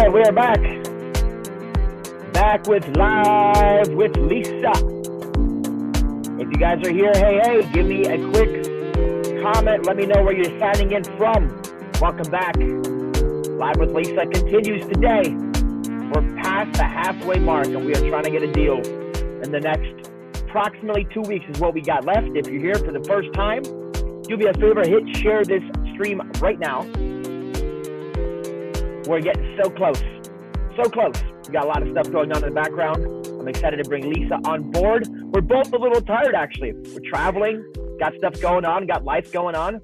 right, we are back. Back with Live with Lisa. If you guys are here, hey, give me a quick comment. Let me know where you're signing in from. Welcome back. Live with Lisa continues today. We're past the halfway mark, and we are trying to get a deal in the next approximately 2 weeks is what we got left. If you're here for the first time, do me a favor, hit share this stream right now. We're getting so close. So close. We got a lot of stuff going on in the background. I'm excited to bring Lisa on board. We're both a little tired, actually. We're traveling, got stuff going on, got life going on.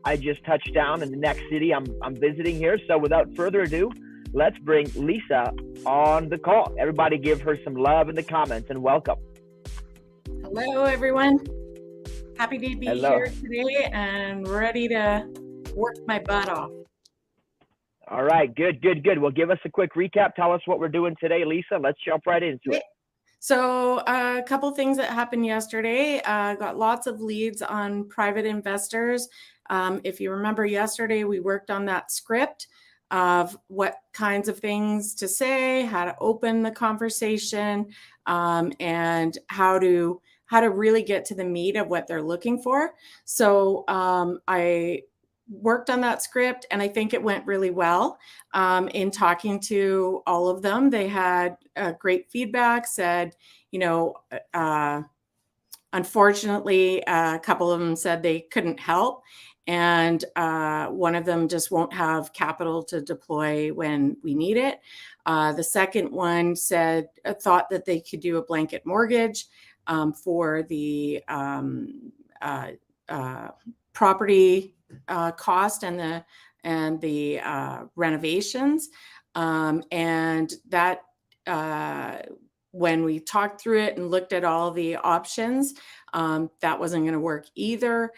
I just touched down in the next city I'm visiting here. So without further ado, let's bring Lisa on the call. Everybody give her some love in the comments and welcome. Hello, everyone. Happy to be here today and ready to work my butt off. All right, good. Well, give us a quick recap. Tell us what we're doing today, Lisa. Let's jump right into it. So a couple things that happened yesterday. Got lots of leads on private investors. If you remember yesterday, we worked on that script of what kinds of things to say, how to open the conversation, and how to really get to the meat of what they're looking for. So I worked on that script, and I think it went really well. In talking to all of them, they had great feedback, said, unfortunately, a couple of them said they couldn't help. And one of them just won't have capital to deploy when we need it. The second one said, thought that they could do a blanket mortgage for the property cost and the renovations, and that when we talked through it and looked at all the options, that wasn't going to work either.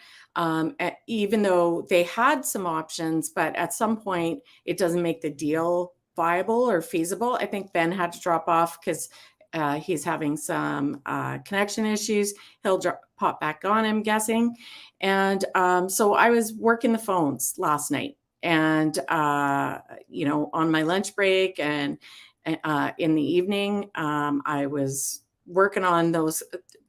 Even though they had some options, but at some point it doesn't make the deal viable or feasible. I think Ben had to drop off because he's having some connection issues. He'll pop back on, I'm guessing. And so I was working the phones last night and, on my lunch break and in the evening, I was working on those,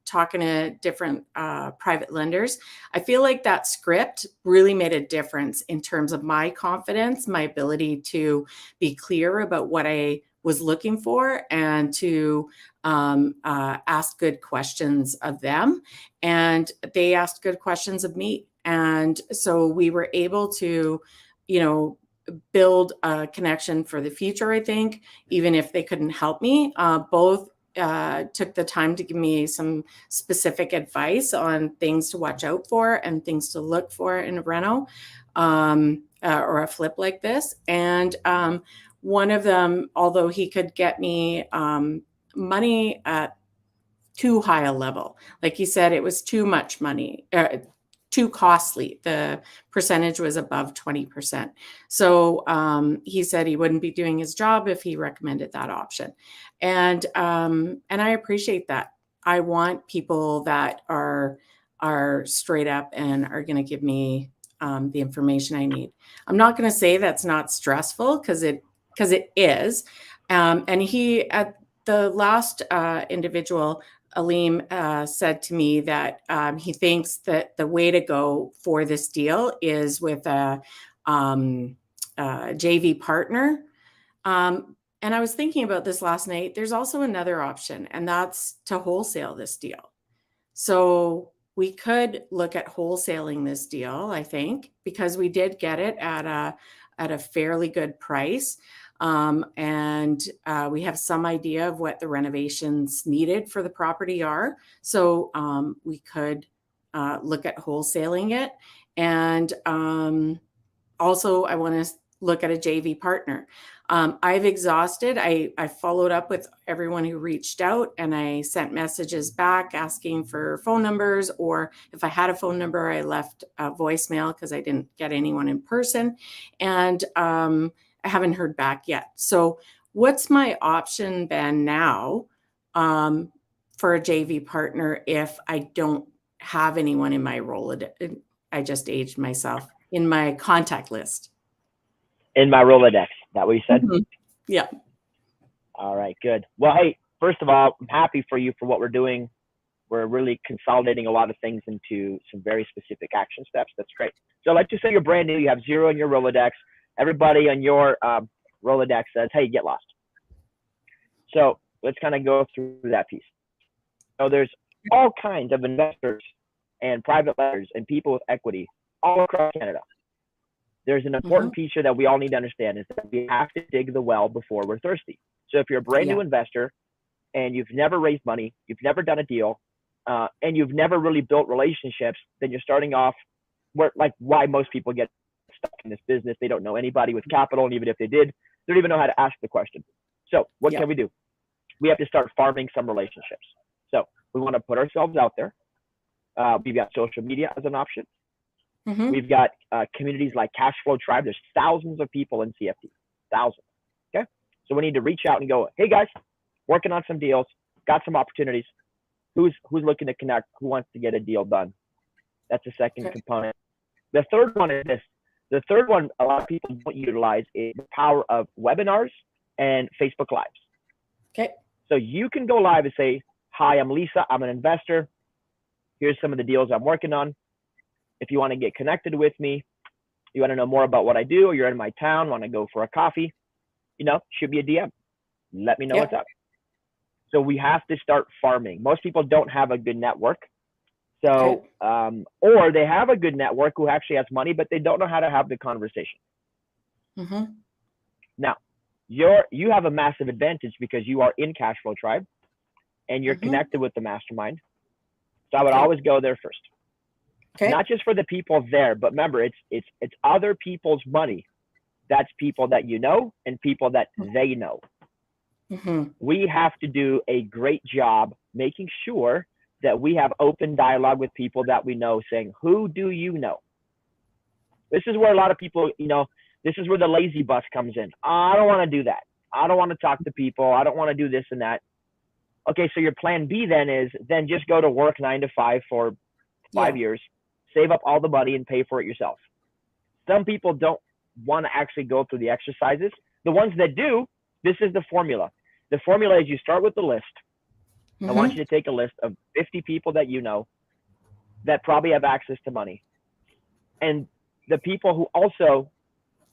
talking to different private lenders. I feel like that script really made a difference in terms of my confidence, my ability to be clear about what I was looking for and to ask good questions of them. And they asked good questions of me. And so we were able to, build a connection for the future, I think, even if they couldn't help me. Both took the time to give me some specific advice on things to watch out for and things to look for in a reno or a flip like this. And one of them, although he could get me money at too high a level, like he said, it was too much money, too costly. The percentage was above 20%. So he said he wouldn't be doing his job if he recommended that option. And I appreciate that. I want people that are straight up and are going to give me the information I need. I'm not going to say that's not stressful because it is. And he, at the last individual, Aleem said to me that he thinks that the way to go for this deal is with a JV partner. And I was thinking about this last night. There's also another option, and that's to wholesale this deal. So we could look at wholesaling this deal, I think, because we did get it at a fairly good price. And we have some idea of what the renovations needed for the property are. So we could look at wholesaling it. And also I want to look at a JV partner. I've exhausted. I followed up with everyone who reached out, and I sent messages back asking for phone numbers, or if I had a phone number, I left a voicemail because I didn't get anyone in person. And I haven't heard back yet. So what's my option, Ben, now for a JV partner if I don't have anyone in my Rolodex? I just aged myself. In my contact list. In my Rolodex. Is that what you said? Mm-hmm. Yeah. All right, good. Well, hey, first of all, I'm happy for you for what we're doing. We're really consolidating a lot of things into some very specific action steps. That's great. So let's just say you're brand new, you have zero in your Rolodex. Everybody on your Rolodex says, hey, get lost. So let's kind of go through that piece. So there's all kinds of investors and private lenders and people with equity all across Canada. There's an important piece here that we all need to understand is that we have to dig the well before we're thirsty. So if you're a brand new investor and you've never raised money, you've never done a deal, and you've never really built relationships, then you're starting off where, like, why most people get stuck in this business. They don't know anybody with capital, and even if they did, they don't even know how to ask the question. So what can we do? We have to start farming some relationships. So we want to put ourselves out there. We've got social media as an option. We've got communities like Cashflow Tribe. There's thousands of people in CFD, thousands. Okay, so we need to reach out and go, hey guys, working on some deals, got some opportunities. Who's looking to connect? Who wants to get a deal done? That's the second component. The third one is this. The third one a lot of people don't utilize is the power of webinars and Facebook Lives. Okay. So you can go live and say, hi, I'm Lisa. I'm an investor. Here's some of the deals I'm working on. If you want to get connected with me, you want to know more about what I do, or you're in my town, want to go for a coffee, shoot me a DM. Let me know what's up. So we have to start farming. Most people don't have a good network. So, or they have a good network who actually has money, but they don't know how to have the conversation. Now, you have a massive advantage because you are in Cashflow Tribe and you're connected with the mastermind. So I would always go there first. Not just for the people there, but remember, it's other people's money. That's people that you know and people that they know. We have to do a great job making sure that we have open dialogue with people that we know, saying, who do you know? This is where a lot of people, this is where the lazy bus comes in. I don't want to do that. I don't want to talk to people. I don't want to do this and that. Okay, so your plan B then just go to work 9 to 5 for 5 years, save up all the money and pay for it yourself. Some people don't want to actually go through the exercises. The ones that do, this is the formula. The formula is you start with the list. I want you to take a list of 50 people that you know that probably have access to money. And the people who also,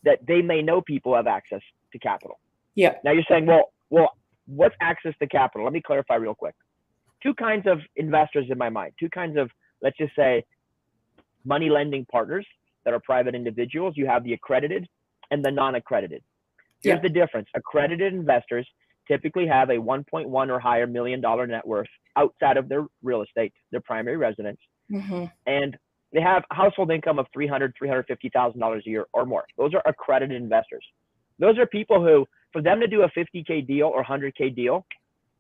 that they may know people have access to capital. Now you're saying, well, what's access to capital? Let me clarify real quick. Two kinds of investors in my mind. Two kinds of, let's just say, money lending partners that are private individuals. You have the accredited and the non-accredited. Here's the difference. Accredited investors typically have a 1.1 or higher $1 million net worth outside of their real estate, their primary residence. And they have a household income of $300,000, $350,000 a year or more. Those are accredited investors. Those are people who, for them to do a 50K deal or 100K deal,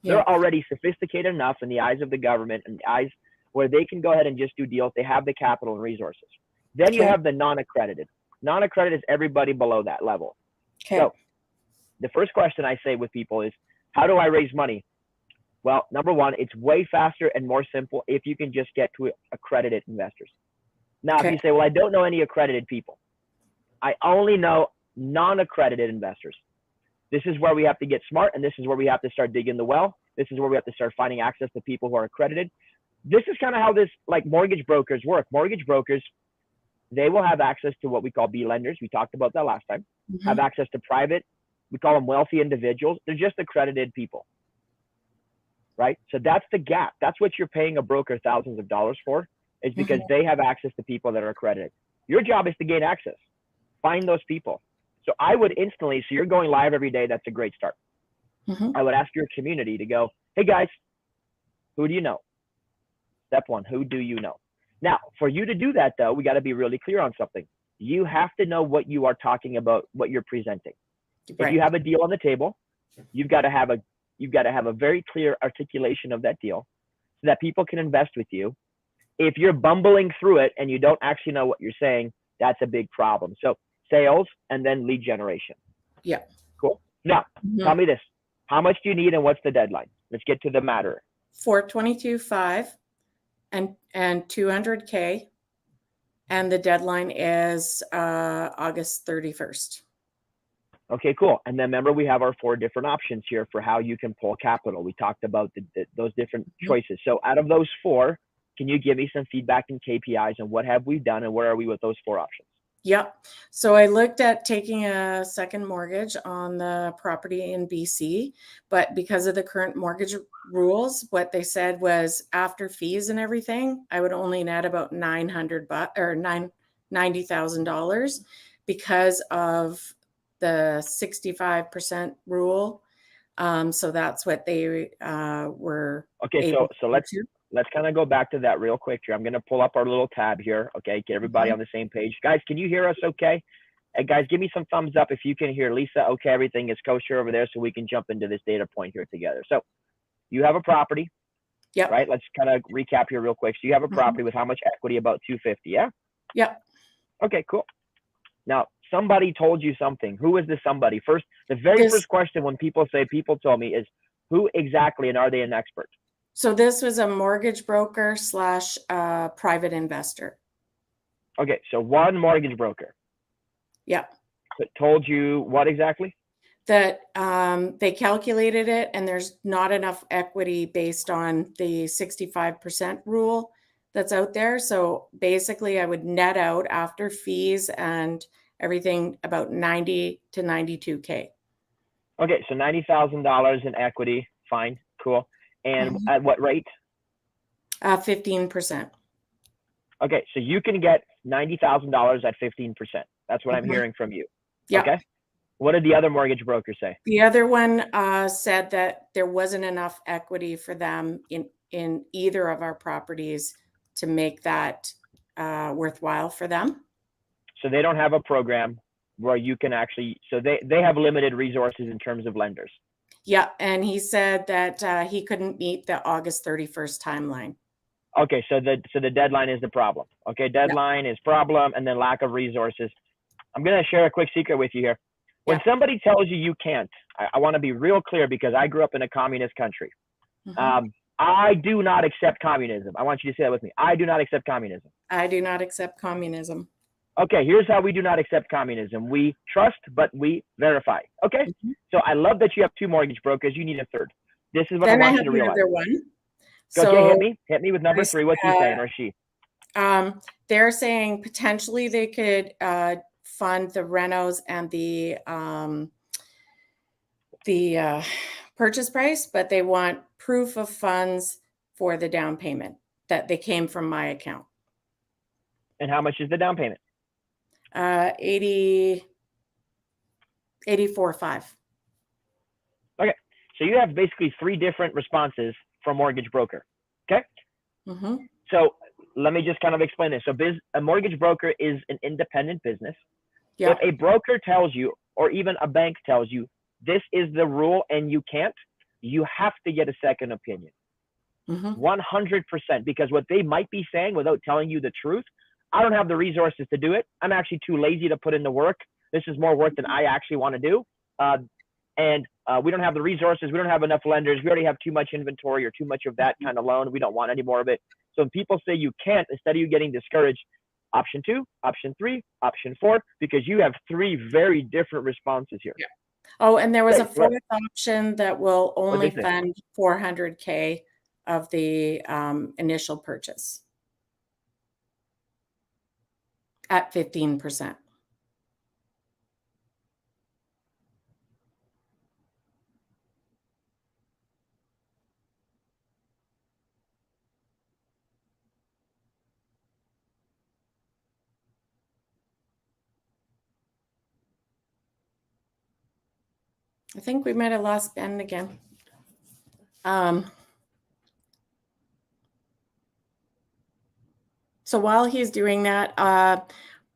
they're already sophisticated enough in the eyes of the government and the eyes where they can go ahead and just do deals. They have the capital and resources. Then you have the non-accredited. Non-accredited is everybody below that level. So the first question I say with people is, how do I raise money? Well, number one, it's way faster and more simple if you can just get to accredited investors. Now, if you say, well, I don't know any accredited people. I only know non-accredited investors. This is where we have to get smart, and this is where we have to start digging the well. This is where we have to start finding access to people who are accredited. This is kind of how this, like, mortgage brokers work. Mortgage brokers, they will have access to what we call B lenders. We talked about that last time. Have access to private. We call them wealthy individuals. They're just accredited people, right? So that's the gap. That's what you're paying a broker thousands of dollars for, is because they have access to people that are accredited. Your job is to gain access. Find those people. So I would instantly, so you're going live every day. That's a great start. I would ask your community to go, hey guys, who do you know? Step one, who do you know? Now, for you to do that though, we got to be really clear on something. You have to know what you are talking about, what you're presenting. If you have a deal on the table, you've got to have a very clear articulation of that deal so that people can invest with you. If you're bumbling through it and you don't actually know what you're saying, that's a big problem. So sales and then lead generation. Cool. Now, tell me this. How much do you need and what's the deadline? Let's get to the matter. 422.5 and 200K. And the deadline is August 31st. Okay, cool. And then remember, we have our 4 different options here for how you can pull capital. We talked about those different choices. So out of those 4, can you give me some feedback and KPIs and what have we done and where are we with those 4 options? Yep. So I looked at taking a second mortgage on the property in BC, but because of the current mortgage rules, what they said was after fees and everything, I would only net about $900 or $90,000 because of the 65% rule. So that's what they were Okay, able so let's kind of go back to that real quick here. I'm going to pull up our little tab here. Okay, get everybody on the same page. Guys, can you hear us okay? Hey, guys, give me some thumbs up if you can hear Lisa. Okay, everything is kosher over there, so we can jump into this data point here together. So you have a property, Yep. right? Let's kind of recap here real quick. So you have a property with how much equity? About 250, yeah? Yep. Okay, cool. Now, somebody told you something. Who is this somebody? First, the very first question when people say people told me is who exactly, and are they an expert? So this was a mortgage broker / private investor. Okay, so one mortgage broker. Yeah. Told you what exactly? That they calculated it and there's not enough equity based on the 65% rule that's out there. So basically I would net out after fees and everything about 90 to 92K. Okay, so $90,000 in equity. Fine, cool. And at what rate? 15%. Okay, so you can get $90,000 at 15%. That's what I'm hearing from you. Yeah. Okay. What did the other mortgage broker say? The other one said that there wasn't enough equity for them in either of our properties to make that worthwhile for them. So they don't have a program where you can actually, so they have limited resources in terms of lenders. Yeah, and he said that he couldn't meet the August 31st timeline. Okay, so the deadline is the problem. Okay, deadline is problem, and then lack of resources. I'm going to share a quick secret with you here. When somebody tells you can't, I want to be real clear because I grew up in a communist country. I do not accept communism. I want you to say that with me. I do not accept communism. I do not accept communism. Okay, here's how we do not accept communism. We trust, but we verify. Okay, so I love that you have 2 mortgage brokers. You need a 3rd. This is what I want you to realize. Another one. Okay, hit me with number 3. What's he saying or she? They're saying potentially they could fund the renos and the purchase price, but they want proof of funds for the down payment that they came from my account. And how much is the down payment? 84.5. Okay, so you have basically 3 different responses from mortgage broker. Okay. So let me just kind of explain this. So a mortgage broker is an independent business. Yeah. If a broker tells you, or even a bank tells you, this is the rule and you can't, you have to get a second opinion. 100%, because what they might be saying without telling you the truth, I don't have the resources to do it. I'm actually too lazy to put in the work. This is more work than I actually want to do. And we don't have the resources. We don't have enough lenders. We already have too much inventory or too much of that kind of loan. We don't want any more of it. So when people say you can't, instead of you getting discouraged, option 2, option 3, option 4, because you have 3 very different responses here. Yeah. Oh, and there was a 4th option that will only fund $400K of the initial purchase at 15%. I think we might have lost Ben again. So while he's doing that,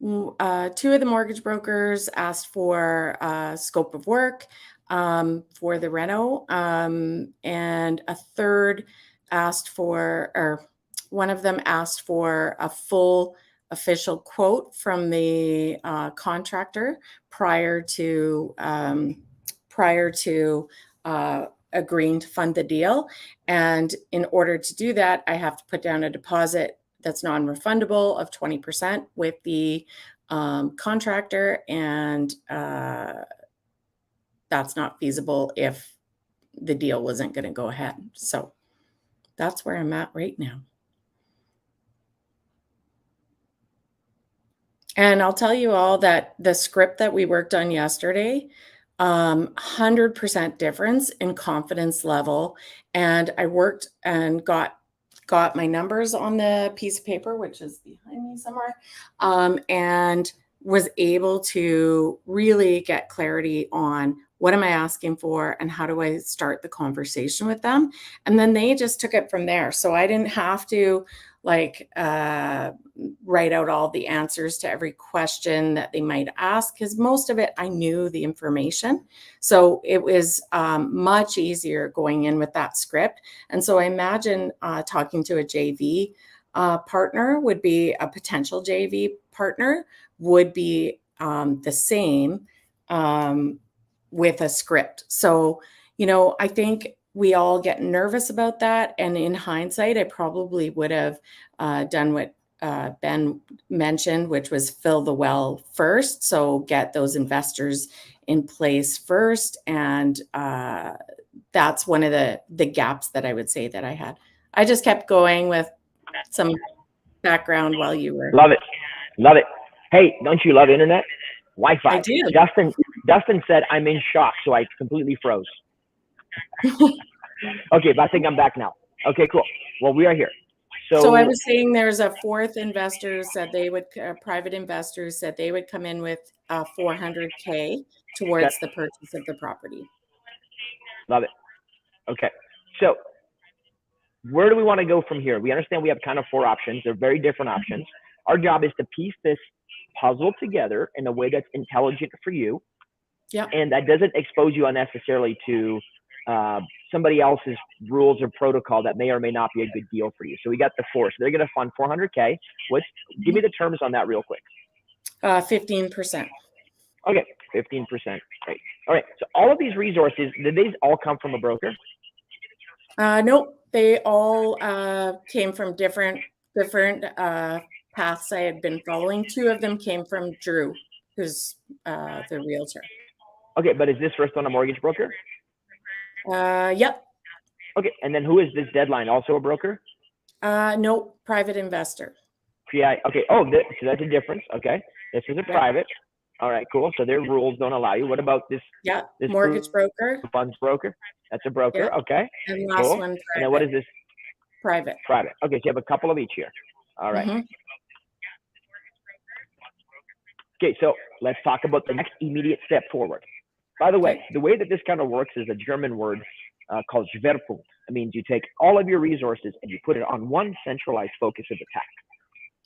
2 of the mortgage brokers asked for scope of work for the reno, and a 3rd asked for, or one of them asked for a full official quote from the contractor prior to agreeing to fund the deal. And in order to do that, I have to put down a deposit that's non-refundable of 20% with the contractor, and that's not feasible if the deal wasn't going to go ahead. So that's where I'm at right now. And I'll tell you all that the script that we worked on yesterday, 100% difference in confidence level. And I worked and got my numbers on the piece of paper, which is behind me somewhere, and was able to really get clarity on what am I asking for and how do I start the conversation with them. And then they just took it from there. So I didn't have to write out all the answers to every question that they might ask, because most of it I knew the information. So it was much easier going in with that script. And so I imagine talking to a JV partner would be a potential JV partner would be the same with a script. So, I think we all get nervous about that. And in hindsight, I probably would have done what Ben mentioned, which was fill the well first. So get those investors in place first. And that's one of the gaps that I would say that I had. I just kept going with some background while you were. Love it. Love it. Hey, don't you love internet? Wi-Fi. I do. Dustin said, I'm in shock, so I completely froze. Okay, but I think I'm back now. Okay, cool. Well, we are here. So I was saying there's a fourth investor said they would, private investors said they would come in with $400K towards the purchase of the property. Love it. Okay. So where do we want to go from here? We understand we have kind of 4 options. They're very different options. Our job is to piece this puzzle together in a way that's intelligent for you. Yeah. And that doesn't expose you unnecessarily to somebody else's rules or protocol that may or may not be a good deal for you. So we got the 4. So they're going to fund $400K. Give me the terms on that real quick. 15%. Okay, 15%. Great. All right. So all of these resources, did these all come from a broker? Nope. They all came from different paths I had been following. 2 of them came from Drew, who's the realtor. Okay, but is this first on a mortgage broker? Yep. Okay, and then who is this Deadline? Also a broker? No, private investor. Yeah. Okay. Oh, so that's a difference. Okay, this is a private. All right, cool. So their rules don't allow you. What about this? Yeah, this mortgage broker. Funds broker. That's a broker. Yeah. Okay. And last one, private. And then what is this? Private. Private. Okay, so you have a couple of each here. All right. Mm-hmm. Okay, so let's talk about the next immediate step forward. By the way, the way that this kind of works is a German word called Schwerpunkt. It means you take all of your resources and you put it on one centralized focus of attack.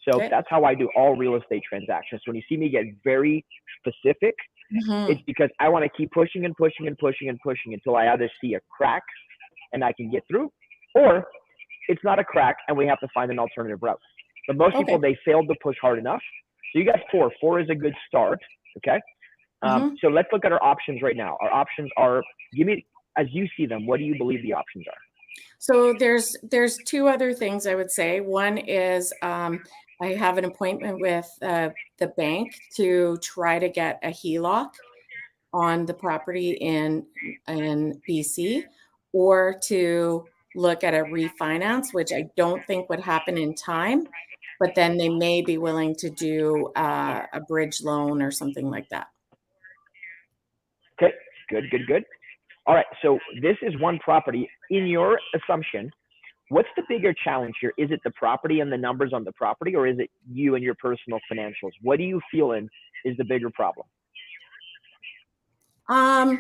So that's how I do all real estate transactions. So when you see me get very specific, it's because I want to keep pushing and pushing and pushing and pushing until I either see a crack and I can get through, or it's not a crack and we have to find an alternative route. But most people, they failed to push hard enough. So you got 4. 4 is a good start. Okay. So let's look at our options right now. Our options are, give me, as you see them, what do you believe the options are? So there's 2 other things I would say. One is I have an appointment with the bank to try to get a HELOC on the property in BC, or to look at a refinance, which I don't think would happen in time, but then they may be willing to do a bridge loan or something like that. Okay, good. All right, so this is one property. In your assumption, what's the bigger challenge here? Is it the property and the numbers on the property, or is it you and your personal financials? What do you feel is the bigger problem? I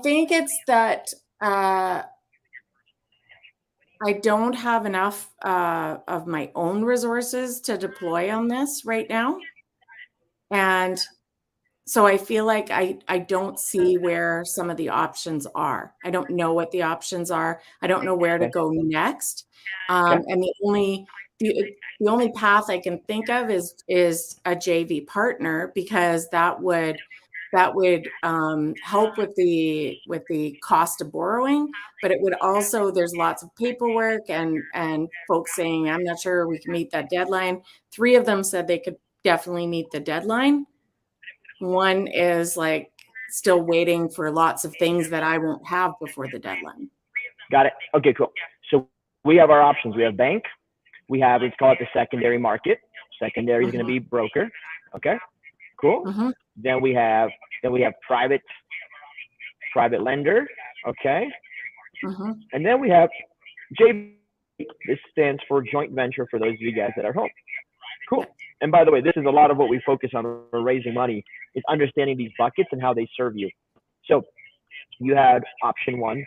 think it's that I don't have enough of my own resources to deploy on this right now. And so I feel like I don't see where some of the options are. I don't know what the options are. I don't know where to go next. And the only path I can think of is a JV partner, because that would help with the cost of borrowing, but it would also, there's lots of paperwork and folks saying, I'm not sure we can meet that deadline. 3 of them said they could definitely meet the deadline. One is like still waiting for lots of things that I won't have before the deadline. Got it. Okay, cool. So we have our options. We have bank. We have, let's call it the secondary market. Secondary is going to be broker. Okay, cool. Then we have private lender. Okay. And then we have JV. This stands for joint venture for those of you guys that are home. Cool. And by the way, this is a lot of what we focus on for raising money, is understanding these buckets and how they serve you. So you had option one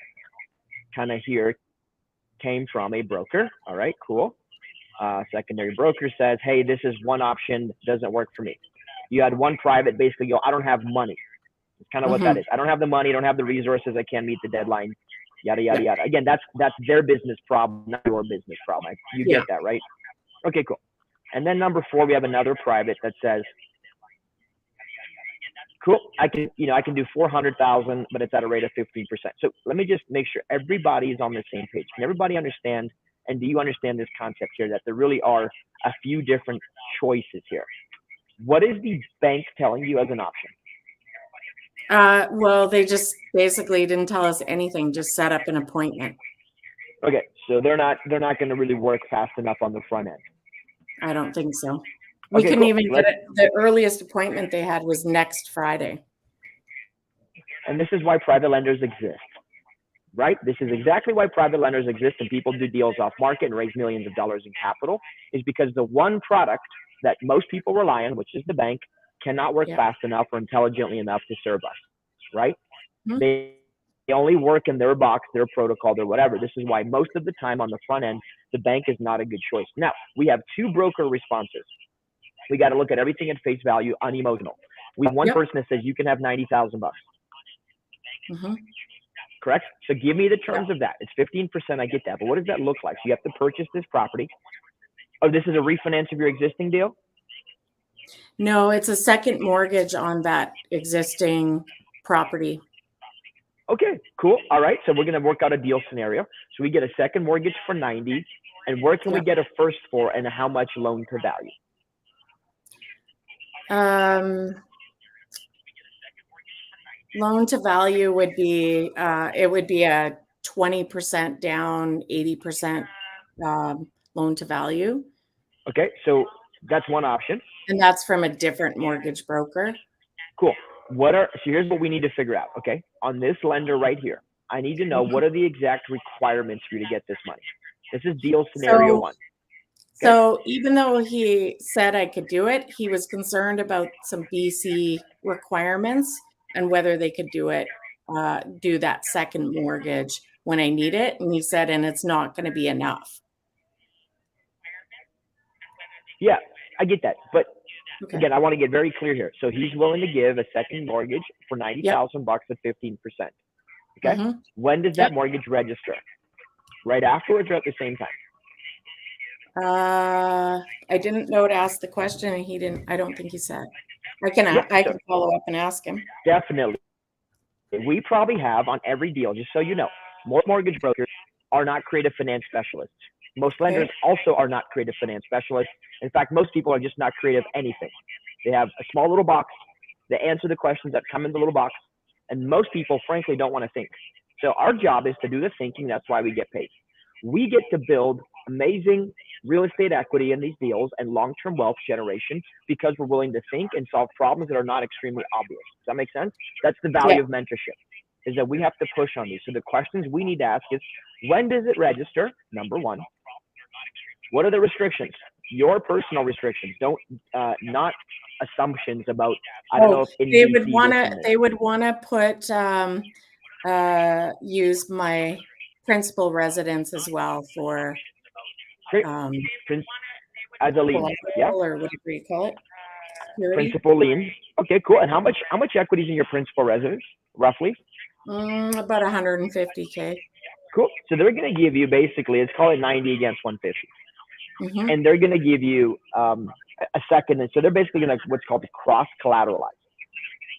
kind of here came from a broker. All right, cool. Secondary broker says, hey, this is one option, doesn't work for me. You had one private basically go, I don't have money. It's kind of what that is. I don't have the money, I don't have the resources, I can't meet the deadline, yada, yada, yada. Again, that's their business problem, not your business problem. You get that, right? Okay, cool. And then number four, we have another private that says, cool, I can do 400,000, but it's at a rate of 15%. So let me just make sure everybody is on the same page. Can everybody understand? And do you understand this concept here, that there really are a few different choices here? What is the bank telling you as an option? Well, they just basically didn't tell us anything, just set up an appointment. Okay, so they're not going to really work fast enough on the front end. I don't think so. We couldn't even get it. The earliest appointment they had was next Friday. And this is why private lenders exist, right? This is exactly why private lenders exist and people do deals off market and raise millions of dollars in capital, is because the one product that most people rely on, which is the bank, cannot work fast enough or intelligently enough to serve us, right? They only work in their box, their protocol, their whatever. This is why most of the time on the front end, the bank is not a good choice. Now, we have two broker responses. We got to look at everything at face value, unemotional. We have one person that says you can have $90,000 bucks. Correct? So give me the terms of that. It's 15%. I get that. But what does that look like? So you have to purchase this property. Oh, this is a refinance of your existing deal? No, it's a second mortgage on that existing property. Okay, cool. All right. So we're going to work out a deal scenario. So we get a second mortgage for 90. And where can we get a first for, and how much loan to value? Loan to value would be, it would be a 20% down, 80% loan to value. Okay, so that's one option. And that's from a different mortgage broker. Cool. So here's what we need to figure out, okay? On this lender right here, I need to know what are the exact requirements for you to get this money. This is deal scenario one. Okay. So even though he said I could do it, he was concerned about some BC requirements and whether they could do it, do that second mortgage when I need it. And he said, and it's not going to be enough. Yeah, I get that. But again, I want to get very clear here. So he's willing to give a second mortgage for 90,000 bucks at 15%. Okay. When does that mortgage register? Right afterwards or at the same time? I didn't know to ask the question, and he didn't. I don't think he said. I can follow up and ask him. Definitely. We probably have on every deal, just so you know, most mortgage brokers are not creative finance specialists. Most lenders also are not creative finance specialists. In fact, most people are just not creative anything. They have a small little box. They answer the questions that come in the little box. And most people, frankly, don't want to think. So our job is to do the thinking. That's why we get paid. We get to build amazing real estate equity in these deals and long-term wealth generation because we're willing to think and solve problems that are not extremely obvious. Does that make sense? That's the value of mentorship, is that we have to push on these. So the questions we need to ask is, when does it register? Number one. What are the restrictions? Your personal restrictions. Don't not assumptions about. I don't know if they would want to put use my principal residence as well for as a lien. Or whatever you call it. Security. Principal lien. Okay, cool. And how much equity is in your principal residence, roughly? About 150K. Cool. So they're going to give you basically, let's call it 90 against 150. And they're going to give you a second. And so they're basically going to what's called cross collateralize.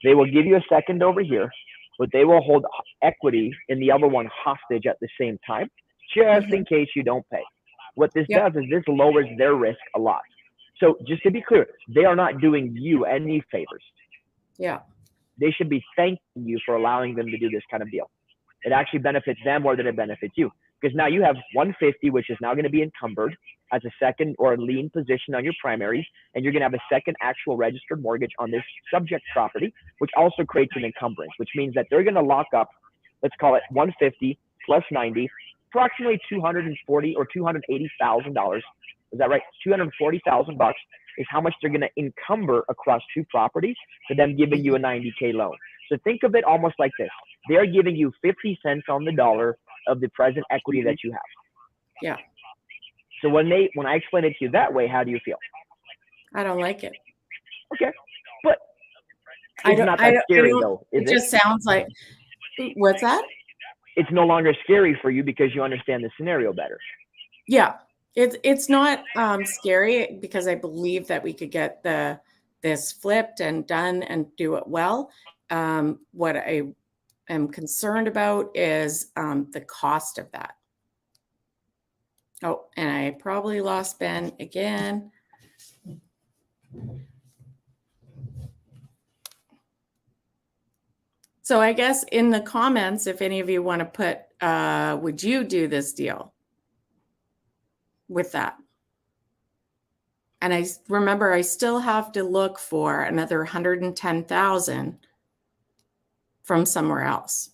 They will give you a second over here, but they will hold equity in the other one hostage at the same time, just in case you don't pay. What this does is this lowers their risk a lot. So just to be clear, they are not doing you any favors. Yeah. they should be thanking you for allowing them to do this kind of deal. It actually benefits them more than it benefits you, because now you have 150, which is now going to be encumbered as a second or a lien position on your primaries, and you're going to have a second actual registered mortgage on this subject property, which also creates an encumbrance, which means that they're going to lock up, let's call it 150 plus 90, approximately $240,000 or $280,000. Is that right? $240,000 is how much they're going to encumber across two properties for them giving you a 90K loan. So think of it almost like this. They're giving you 50 cents on the dollar of the present equity that you have. Yeah. So when I explain it to you that way, how do you feel? I don't like it. Okay. But it's not that scary though, is it? It just sounds like, what's that? It's no longer scary for you because you understand the scenario better. Yeah. It's not scary because I believe that we could get this flipped and done and do it well. What I am concerned about is the cost of that. Oh, and I probably lost Ben again. So I guess in the comments, if any of you want to put, would you do this deal with that? And I remember I still have to look for another 110,000 from somewhere else.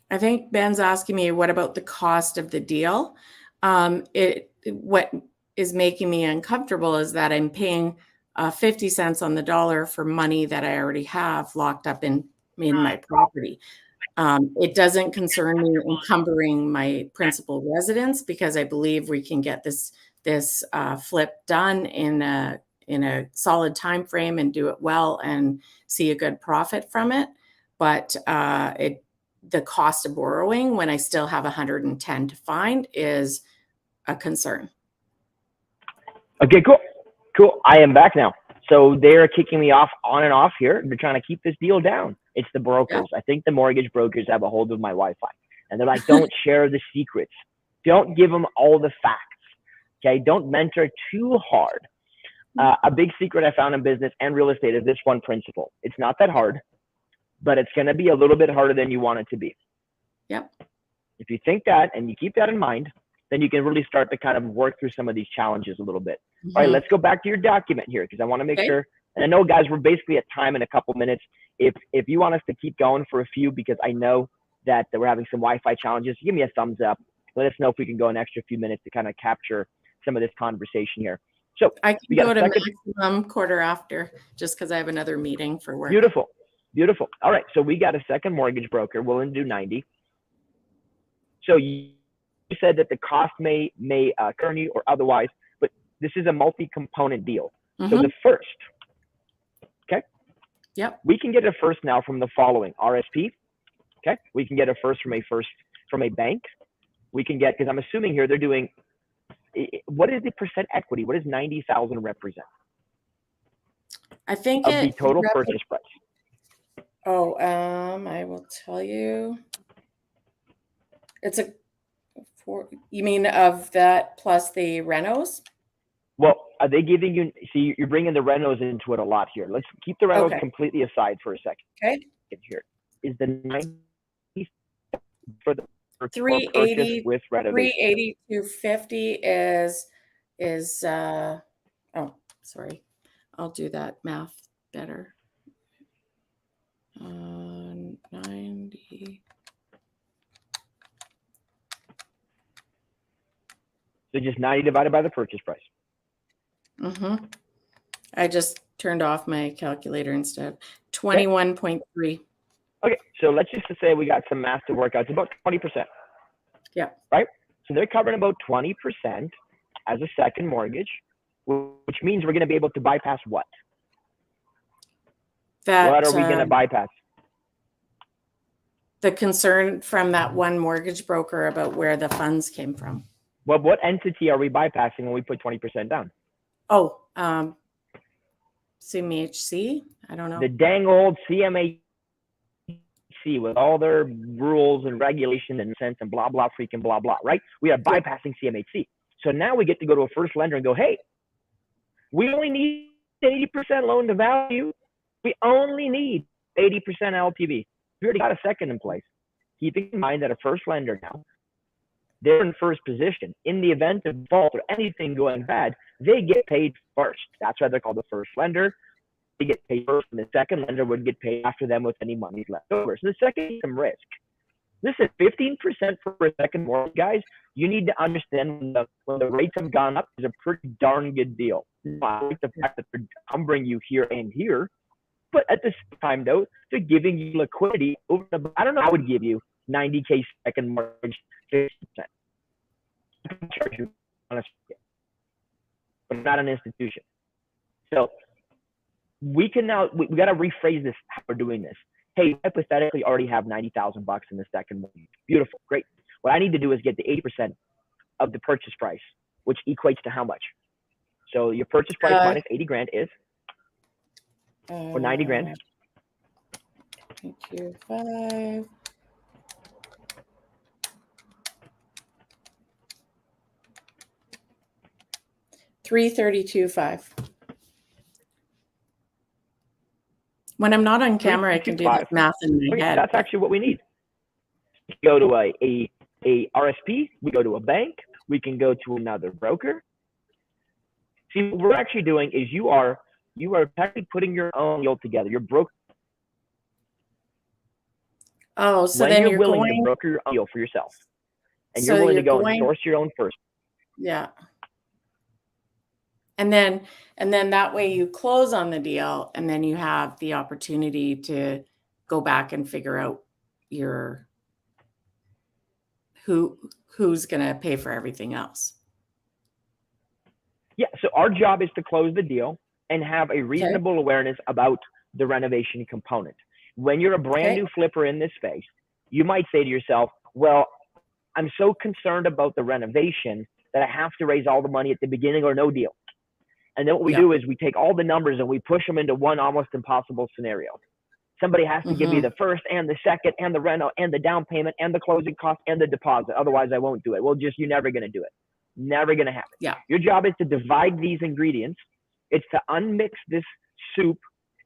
I think Ben's asking me, what about the cost of the deal? What is making me uncomfortable is that I'm paying 50 cents on the dollar for money that I already have locked up in my property. It doesn't concern me encumbering my principal residence because I believe we can get this flip done in a solid time frame and do it well and see a good profit from it. But the cost of borrowing when I still have 110 to find is a concern. Okay, cool. I am back now. So they're kicking me off on and off here. They're trying to keep this deal down. It's the brokers. Yeah. I think the mortgage brokers have a hold of my Wi-Fi. And they're like, don't share the secrets. Don't give them all the facts. Okay, don't mentor too hard. A big secret I found in business and real estate is this one principle. It's not that hard, but it's going to be a little bit harder than you want it to be. Yep. If you think that and you keep that in mind, then you can really start to kind of work through some of these challenges a little bit. Mm-hmm. All right, let's go back to your document here because I want to make sure. And I know, guys, we're basically at time in a couple minutes. If you want us to keep going for a few, because I know that we're having some Wi-Fi challenges, give me a thumbs up. Let us know if we can go an extra few minutes to kind of capture some of this conversation here. So I can go to maximum quarter after just because I have another meeting for work. Beautiful. All right, so we got a second mortgage broker willing to do 90. So you said that the cost may concern you or otherwise, but this is a multi-component deal. Mm-hmm. So the first, okay? Yep. We can get a first now from the following: RSP. Okay. We can get a first from a bank. We can get, because I'm assuming here they're doing. What is the percent equity? What does 90,000 represent? I think of the total purchase price. Oh, I will tell you. It's you mean of that plus the renos? Well, are they giving you? See, you're bringing the renos into it a lot here. Let's keep the renos completely aside for a second. Okay. Here is the 90 for the 380 with renovation. 380 to 50 is oh, sorry. I'll do that math better. 90. So just 90 divided by the purchase price. Mm-hmm. I just turned off my calculator instead. 21.3. Okay, so let's just say we got some math to work out. It's about 20%. Yeah. Right? So they're covering about 20% as a second mortgage, which means we're going to be able to bypass what? What are we going to bypass? The concern from that one mortgage broker about where the funds came from. Well, what entity are we bypassing when we put 20% down? Oh, CMHC? I don't know. The dang old CMHC with all their rules and regulation and sense and blah, blah, freaking blah, blah, right? We are bypassing CMHC. So now we get to go to a first lender and go, hey, we only need 80% loan to value. We only need 80% LTV. We already got a second in place. Keeping in mind that a first lender now, they're in first position. In the event of default or anything going bad, they get paid first. That's why they're called the first lender. They get paid first, and the second lender would get paid after them with any money left over. So the second is some risk. Listen, 15% for a second mortgage, guys, you need to understand when the rates have gone up is a pretty darn good deal. I like the fact that they're numbering you here and here, but at the same time, though, they're giving you liquidity over the, I don't know, I would give you 90K second mortgage, 50%. I can charge you on a second, but not an institution. So we can now, we got to rephrase this, how we're doing this. Hey, hypothetically already have $90,000 in the second mortgage. Beautiful, great. What I need to do is get the 80% of the purchase price, which equates to how much? So your purchase price minus 80 grand is, or 90 grand. 225. $332,500. When I'm not on camera, I can do the math in my head. That's actually what we need. We go to a RSP, we go to a bank, we can go to another broker. See, what we're actually doing is you are actually putting your own deal together. You're broker. Oh, so when then you're willing to broker your own deal for yourself, and you're willing to go and source your own first. Yeah. And then that way you close on the deal, and then you have the opportunity to go back and figure out your who's going to pay for everything else. Yeah. So our job is to close the deal and have a reasonable awareness about the renovation component. When you're a brand new flipper in this space, you might say to yourself, well, I'm so concerned about the renovation that I have to raise all the money at the beginning or no deal. And then what we do is we take all the numbers and we push them into one almost impossible scenario. Somebody has to give me the first and the second and the reno and the down payment and the closing cost and the deposit. Otherwise, I won't do it. Well, you're never going to do it. Never going to happen. Yeah. Your job is to divide these ingredients. It's to unmix this soup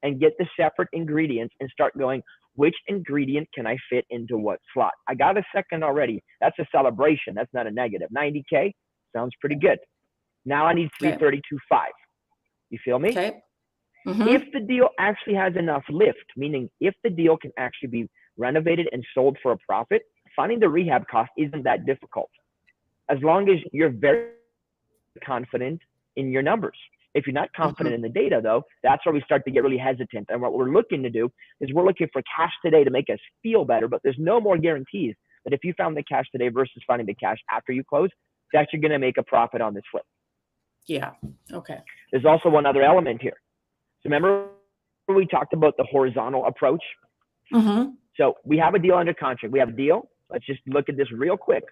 and get the separate ingredients and start going, which ingredient can I fit into what slot? I got a second already. That's a celebration. That's not a negative. 90K sounds pretty good. Now I need 332.5. You feel me? Okay. If the deal actually has enough lift, meaning if the deal can actually be renovated and sold for a profit, finding the rehab cost isn't that difficult. As long as you're very confident in your numbers. If you're not confident in the data, though, that's where we start to get really hesitant. And what we're looking to do is we're looking for cash today to make us feel better, but there's no more guarantees that if you found the cash today versus finding the cash after you close, that you're going to make a profit on this flip. Yeah. Okay. There's also one other element here. So remember we talked about the horizontal approach? So we have a deal under contract. We have a deal. Let's just look at this real quick.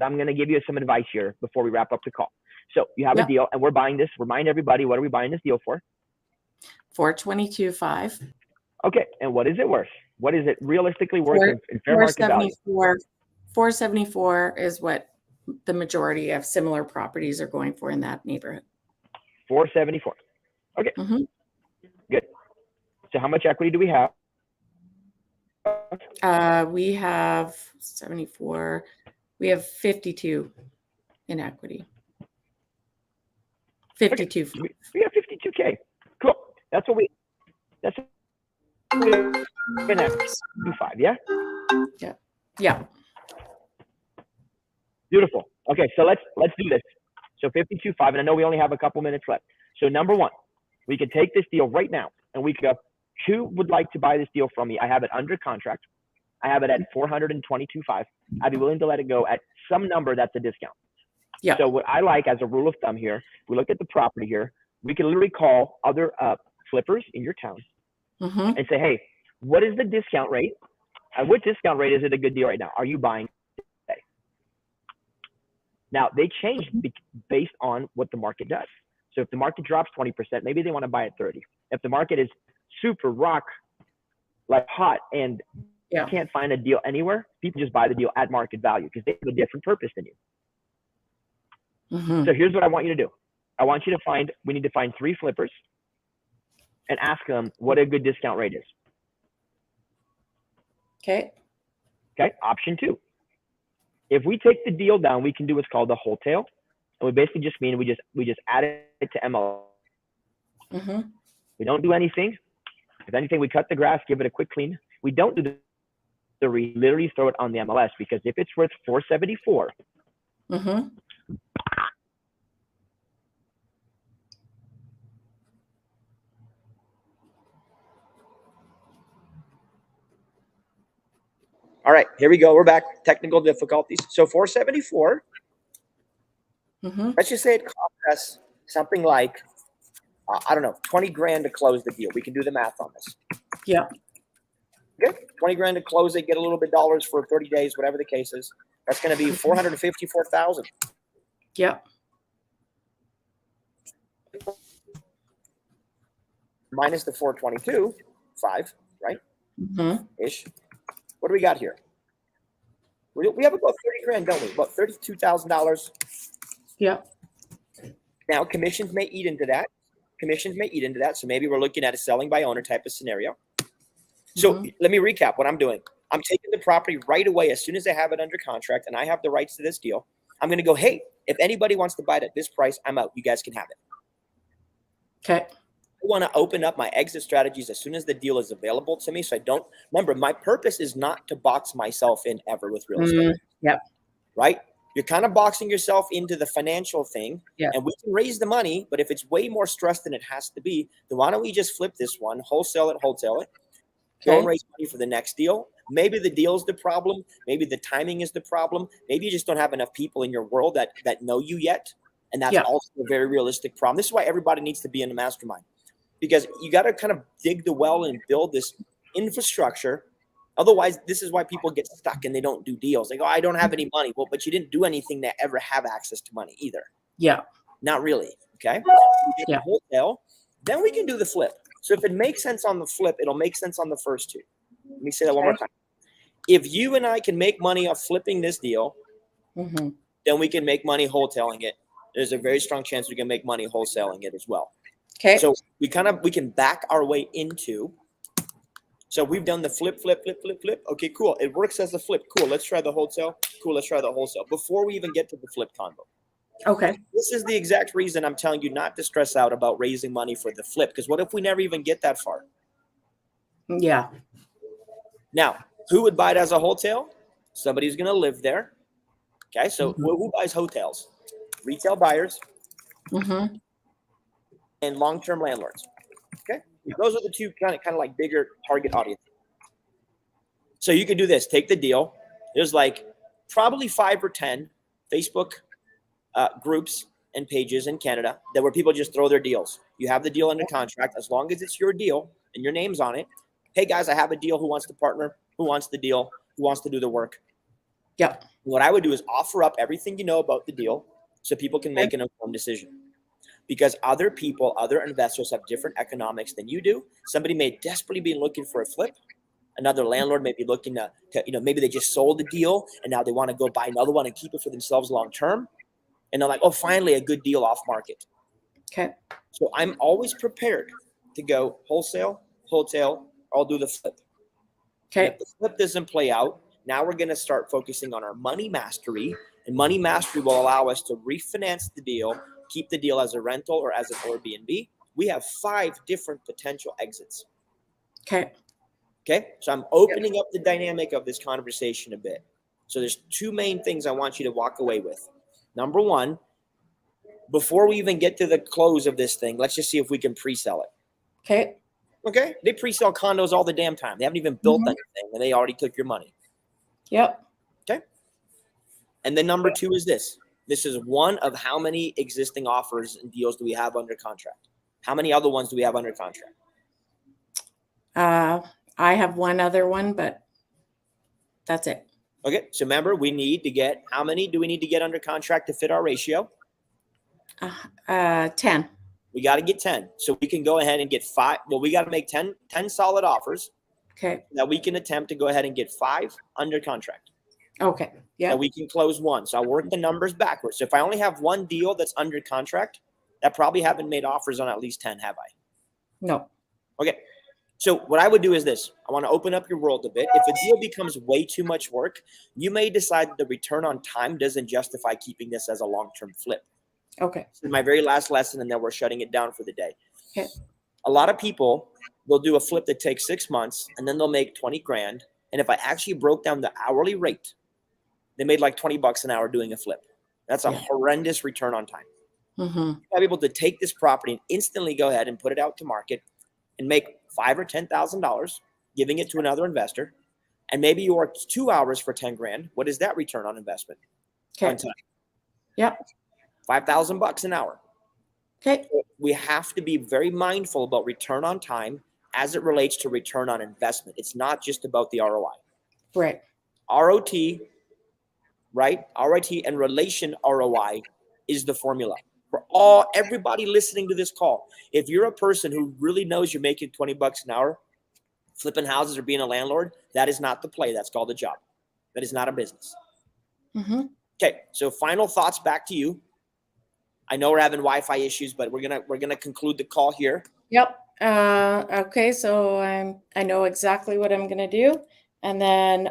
I'm going to give you some advice here before we wrap up the call. So you have a deal and we're buying this. Remind everybody, what are we buying this deal for? $422,500. Okay. And what is it worth? What is it realistically worth in fair market value? $474 is what the majority of similar properties are going for in that neighborhood. $474. Okay. Good. So how much equity do we have? We have 74. We have 52 in equity. 52. Okay. We have 52K. Cool. That's what we gonna have 25, yeah? Yeah. Yeah. Beautiful. Okay, so let's do this. So 52.5, and I know we only have a couple minutes left. So number one, we could take this deal right now and we could go, who would like to buy this deal from me? I have it under contract. I have it at $422.5. I'd be willing to let it go at some number that's a discount. Yeah. So what I like as a rule of thumb here, we look at the property here, we can literally call other flippers in your town and say, hey, what is the discount rate? At what discount rate is it a good deal right now? Are you buying today? Now, they change based on what the market does. So if the market drops 20%, maybe they want to buy at 30. If the market is super rock like hot and you can't find a deal anywhere, people just buy the deal at market value because they have a different purpose than you. So here's what I want you to do. I want you to we need to find 3 flippers and ask them what a good discount rate is. Okay. Okay. Option 2. If we take the deal down, we can do what's called the wholesale. And we basically just mean we just add it to MLS. We don't do anything. If anything, we cut the grass, give it a quick clean. We don't do we literally throw it on the MLS, because if it's worth $474, all right, here we go. We're back. Technical difficulties. So 474. Let's just say it cost us something like, I don't know, 20 grand to close the deal. We can do the math on this. Yeah. Okay, 20 grand to close it, get a little bit dollars for 30 days, whatever the case is. That's going to be 454,000. Yeah. Minus the 422.5, right? Ish. What do we got here? We have about 30 grand, don't we? About $32,000. Yeah. Now, commissions may eat into that. So maybe we're looking at a selling by owner type of scenario. So let me recap what I'm doing. I'm taking the property right away as soon as I have it under contract and I have the rights to this deal. I'm going to go, hey, if anybody wants to buy it at this price, I'm out. You guys can have it. Okay. I want to open up my exit strategies as soon as the deal is available to me. So I don't remember, my purpose is not to box myself in ever with real estate. Yep. Right? You're kind of boxing yourself into the financial thing. Yeah. And we can raise the money, but if it's way more stress than it has to be, then why don't we just flip this one, wholesale it. Go and raise money for the next deal. Maybe the deal's the problem. Maybe the timing is the problem. Maybe you just don't have enough people in your world that know you yet. And that's also a very realistic problem. This is why everybody needs to be in a mastermind, because you got to kind of dig the well and build this infrastructure. Otherwise, this is why people get stuck and they don't do deals. They go, I don't have any money. Well, but you didn't do anything to ever have access to money either. Yeah. Not really. Okay. Yeah. Wholesale, then we can do the flip. So if it makes sense on the flip, it'll make sense on the first two. Let me say that one more time. If you and I can make money off flipping this deal, then we can make money wholesaling it. There's a very strong chance we can make money wholesaling it as well. Okay. So we can back our way into. So we've done the flip. Okay, cool. It works as a flip. Cool. Let's try the wholesale. Cool. Let's try the wholesale before we even get to the flip combo. Okay. This is the exact reason I'm telling you not to stress out about raising money for the flip, because what if we never even get that far? Yeah. Now, who would buy it as a wholesale? Somebody who's going to live there. Okay, so who buys hotels? Retail buyers and long-term landlords. Okay, those are the two kind of like bigger target audience. So you could do this. Take the deal. There's like probably 5 or 10 Facebook groups and pages in Canada where people just throw their deals. You have the deal under contract. As long as it's your deal and your name's on it. Hey guys, I have a deal. Who wants to partner? Who wants the deal? Who wants to do the work? Yeah. What I would do is offer up everything you know about the deal so people can make an informed decision. Because other people, other investors have different economics than you do. Somebody may desperately be looking for a flip. Another landlord may be looking to maybe they just sold the deal and now they want to go buy another one and keep it for themselves long term. And they're like, oh, finally a good deal off market. Okay. So I'm always prepared to go wholesale, I'll do the flip. Okay. And if the flip doesn't play out, now we're going to start focusing on our money mastery. And money mastery will allow us to refinance the deal, keep the deal as a rental or as an Airbnb. We have 5 different potential exits. Okay. Okay. So I'm opening up the dynamic of this conversation a bit. So there's 2 main things I want you to walk away with. Number 1, before we even get to the close of this thing, let's just see if we can pre-sell it. Okay. Okay. They pre-sell condos all the damn time. They haven't even built anything and they already took your money. Yep. Okay. And then number 2 is this. This is one of how many existing offers and deals do we have under contract? How many other ones do we have under contract? I have one other one, but that's it. Okay. So remember, we need to get, how many do we need to get under contract to fit our ratio? 10. We got to get 10. So we can go ahead and get 5. Well, we got to make 10 solid offers. Okay. That we can attempt to go ahead and get 5 under contract. Okay. Yeah. And we can close one. So I'll work the numbers backwards. So if I only have one deal that's under contract, that probably haven't made offers on at least 10, have I? No. Okay. So what I would do is this. I want to open up your world a bit. If a deal becomes way too much work, you may decide the return on time doesn't justify keeping this as a long-term flip. Okay. This is my very last lesson, and then we're shutting it down for the day. Okay. A lot of people will do a flip that takes 6 months, and then they'll make 20 grand. And if I actually broke down the hourly rate, they made like $20 an hour doing a flip. That's a horrendous return on time. Mm-hmm. You're able to take this property and instantly go ahead and put it out to market and make $5,000 or $10,000, giving it to another investor. And maybe you work 2 hours for 10 grand. What is that return on investment? Okay. On time? Yep. $5,000 an hour. Okay. So we have to be very mindful about return on time as it relates to return on investment. It's not just about the ROI. Right. ROT, right? ROT and relation ROI is the formula. For everybody listening to this call, if you're a person who really knows you're making $20 an hour, flipping houses or being a landlord, that is not the play. That's called a job. That is not a business. Mm-hmm. Okay, so final thoughts back to you. I know we're having Wi-Fi issues, but we're gonna conclude the call here. Yep. Okay. So I know exactly what I'm gonna do, and then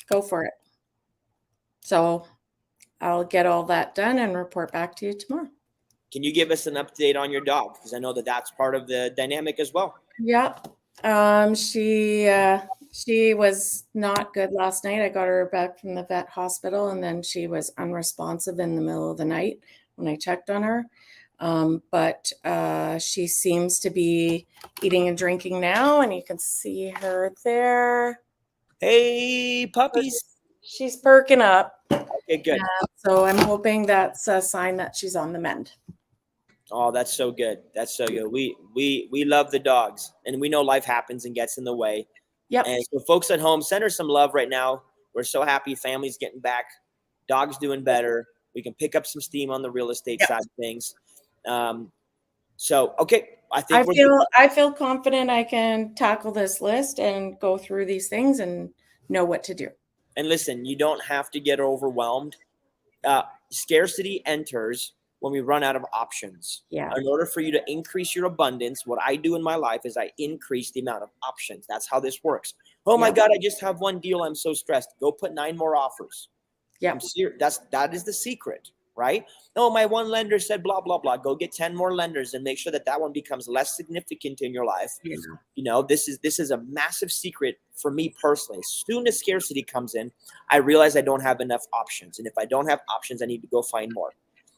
go for it. So I'll get all that done and report back to you tomorrow. Can you give us an update on your dog? Because I know that that's part of the dynamic as well. Yep. She was not good last night. I got her back from the vet hospital, and then she was unresponsive in the middle of the night when I checked on her. But she seems to be eating and drinking now, and you can see her there. Hey, puppies. She's perking up. Okay, good. So I'm hoping that's a sign that she's on the mend. Oh, that's so good. That's so good. We love the dogs, and we know life happens and gets in the way. Yep. And so folks at home, send her some love right now. We're so happy family's getting back. Dog's doing better. We can pick up some steam on the real estate side of things. So, okay. I feel confident I can tackle this list and go through these things and know what to do. And listen, you don't have to get overwhelmed. Scarcity enters when we run out of options. Yeah. In order for you to increase your abundance, what I do in my life is I increase the amount of options. That's how this works. Oh my God, I just have one deal. I'm so stressed. Go put 9 more offers. Yeah. I'm serious. That is the secret, right? Oh, my one lender said blah, blah, blah. Go get 10 more lenders and make sure that one becomes less significant in your life. Yeah. You know, this is a massive secret for me personally. As soon as scarcity comes in, I realize I don't have enough options. And if I don't have options, I need to go find more.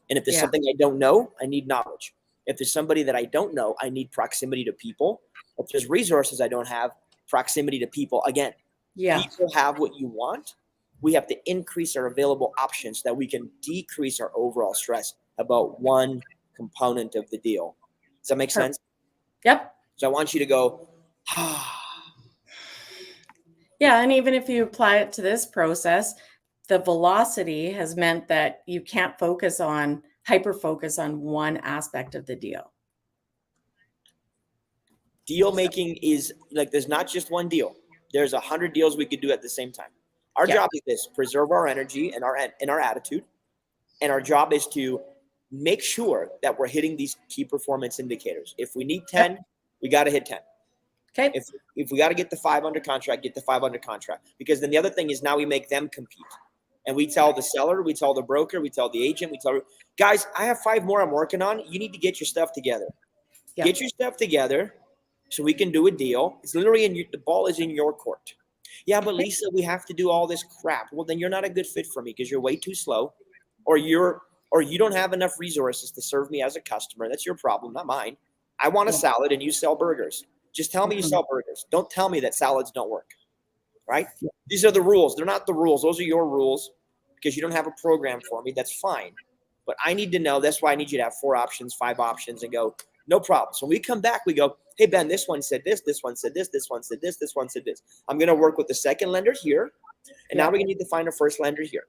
And if there's something I don't know, I need knowledge. If there's somebody that I don't know, I need proximity to people. If there's resources I don't have, proximity to people. Again, people have what you want. We have to increase our available options so that we can decrease our overall stress about one component of the deal. Does that make sense? Yep. So I want you to go, Yeah, and even if you apply it to this process, the velocity has meant that you can't hyper focus on one aspect of the deal. Deal making is like, there's not just one deal. There's 100 deals we could do at the same time. Our job is this: preserve our energy and our attitude. And our job is to make sure that we're hitting these key performance indicators. If we need 10, we got to hit 10. Okay. If we got to get the 5 under contract, get the 5 under contract. Because then the other thing is now we make them compete. And we tell the seller, we tell the broker, we tell the agent, we tell guys, I have 5 more I'm working on. You need to get your stuff together. Yep. Get your stuff together so we can do a deal. It's literally the ball is in your court. Yeah, but Lisa, we have to do all this crap. Well, then you're not a good fit for me because you're way too slow, or you don't have enough resources to serve me as a customer. That's your problem, not mine. I want a salad and you sell burgers. Just tell me you sell burgers. Don't tell me that salads don't work. Right? These are the rules. They're not the rules. Those are your rules because you don't have a program for me. That's fine. But I need to know. That's why I need you to have 4 options, 5 options, and go, no problem. So when we come back, we go, hey, Ben, this one said this one said this one said this one said this. I'm going to work with the second lender here. And now we're going to need to find a first lender here.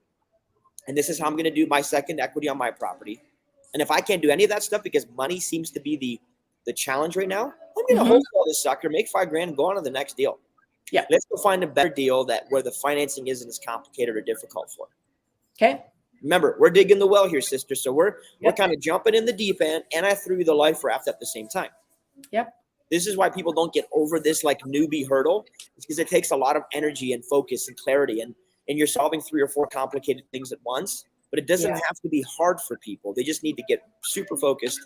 And this is how I'm going to do my second equity on my property. And if I can't do any of that stuff because money seems to be the challenge right now, I'm going to wholesale this sucker, make $5,000 and go on to the next deal. Yeah. Let's go find a better deal where the financing isn't as complicated or difficult for. Okay. Remember, we're digging the well here, sister. So we're Yep. kind of jumping in the deep end, and I threw you the life raft at the same time. Yep. This is why people don't get over this like newbie hurdle. It's because it takes a lot of energy and focus and clarity, and you're solving 3 or 4 complicated things at once. But it doesn't Yeah. have to be hard for people. They just need to get super focused.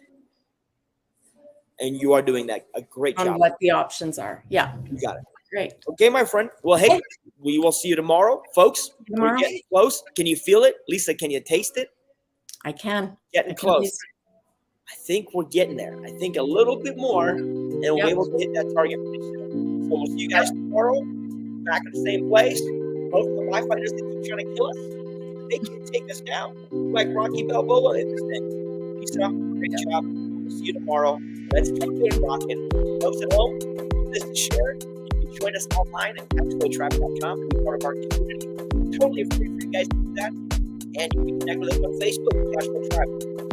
And you are doing that a great On job. what the options are. Yeah. You got it. Great. Okay, my friend. Well, hey, we will see you tomorrow, folks. Tomorrow? We're getting close. Can you feel it? Lisa, can you taste it? I can. Getting I can close. taste I think we're getting there. I think a little bit more, and we'll be Yep. able to hit that target pretty soon. So we'll see you guys tomorrow, back in the same place. Both of the Wi-Fighters that keep trying to kill us, they can't take us down. We're like Rocky Balboa in this thing. Peace out. Great job. We'll see you tomorrow. Let's keep it rocking. Folks at home, this is Sharon. You can join us online at cashflowtribe.com and be part of our community. Totally free for you guys to do that. And you can connect with us on Facebook, Cashflow Tribe.